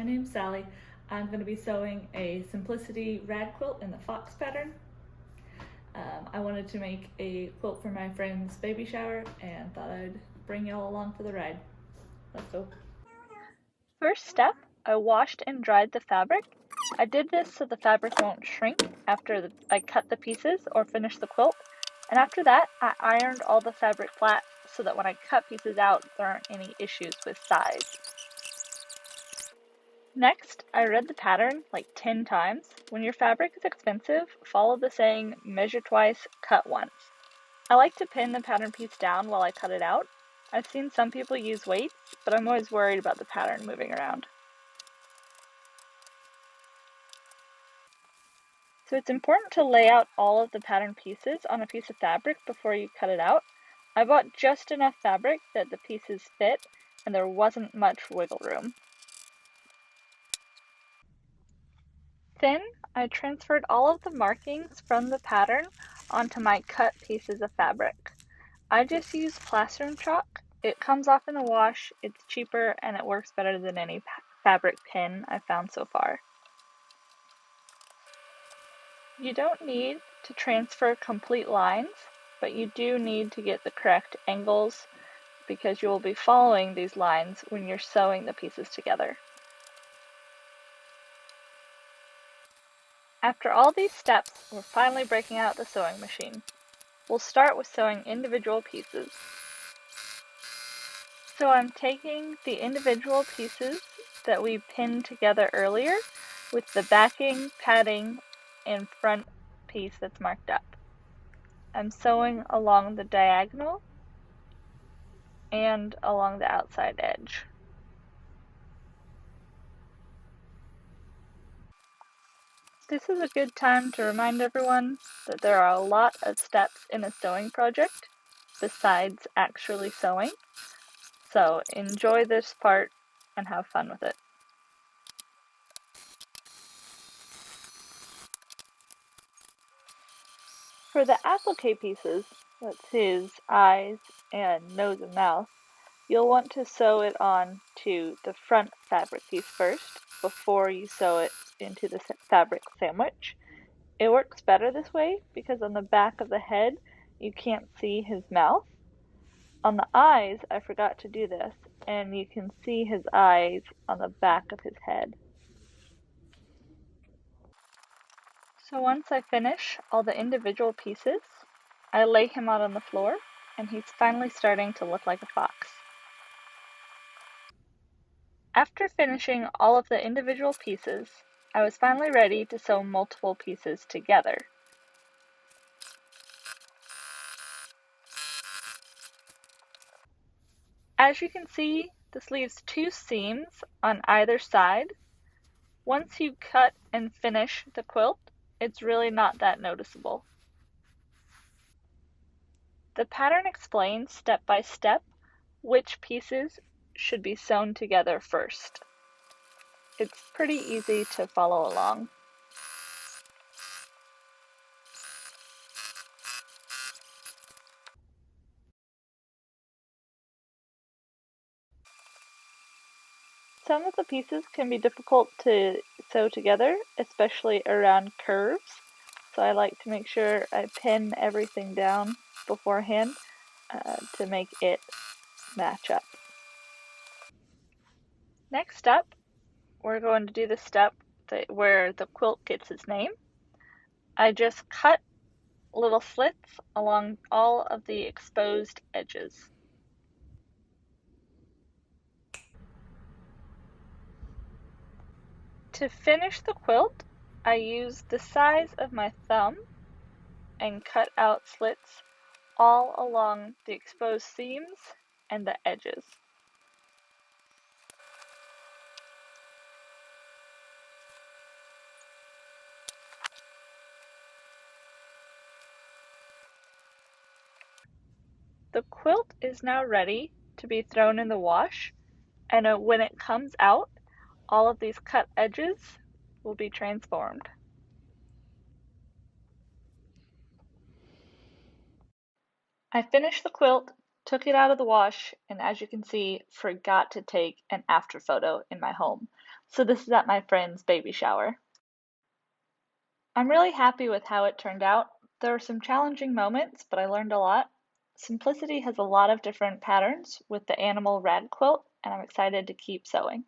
My name's Sally. I'm going to be sewing a Simplicity Rag Quilt in the Fox pattern. I wanted to make a quilt for my friend's baby shower and thought I'd bring y'all along for the ride. Let's go. First step, I washed and dried the fabric. I did this so the fabric won't shrink after I cut the pieces or finish the quilt. And after that, I ironed all the fabric flat so that when I cut pieces out, there aren't any issues with size. Next, I read the pattern like 10 times. When your fabric is expensive, follow the saying, measure twice, cut once. I like to pin the pattern piece down while I cut it out. I've seen some people use weights, but I'm always worried about the pattern moving around. So it's important to lay out all of the pattern pieces on a piece of fabric before you cut it out. I bought just enough fabric that the pieces fit and there wasn't much wiggle room. Then I transferred all of the markings from the pattern onto my cut pieces of fabric. I just use plastering chalk. It comes off in the wash, it's cheaper, and it works better than any fabric pin I've found so far. You don't need to transfer complete lines, but you do need to get the correct angles because you will be following these lines when you're sewing the pieces together. After all these steps, we're finally breaking out the sewing machine. We'll start with sewing individual pieces. So I'm taking the individual pieces that we pinned together earlier with the backing, padding, and front piece that's marked up. I'm sewing along the diagonal and along the outside edge. This is a good time to remind everyone that there are a lot of steps in a sewing project besides actually sewing, so enjoy this part and have fun with it. For the applique pieces, that's his eyes and nose and mouth, you'll want to sew it on to the front fabric piece first before you sew it into the fabric sandwich. It works better this way because on the back of the head you can't see his mouth. On the eyes, I forgot to do this, and you can see his eyes on the back of his head. So once I finish all the individual pieces, I lay him out on the floor, and he's finally starting to look like a fox. After finishing all of the individual pieces, I was finally ready to sew multiple pieces together. As you can see, this leaves two seams on either side. Once you cut and finish the quilt, it's really not that noticeable. The pattern explains step by step which pieces should be sewn together first. It's pretty easy to follow along. Some of the pieces can be difficult to sew together, especially around curves, so I like to make sure I pin everything down beforehand to make it match up. Next up, we're going to do the step where the quilt gets its name. I just cut little slits along all of the exposed edges. To finish the quilt, I used the size of my thumb and cut out slits all along the exposed seams and the edges. The quilt is now ready to be thrown in the wash, and when it comes out, all of these cut edges will be transformed. I finished the quilt, took it out of the wash, and as you can see, forgot to take an after photo in my home. So this is at my friend's baby shower. I'm really happy with how it turned out. There were some challenging moments, but I learned a lot. Simplicity has a lot of different patterns with the animal rag quilt, and I'm excited to keep sewing.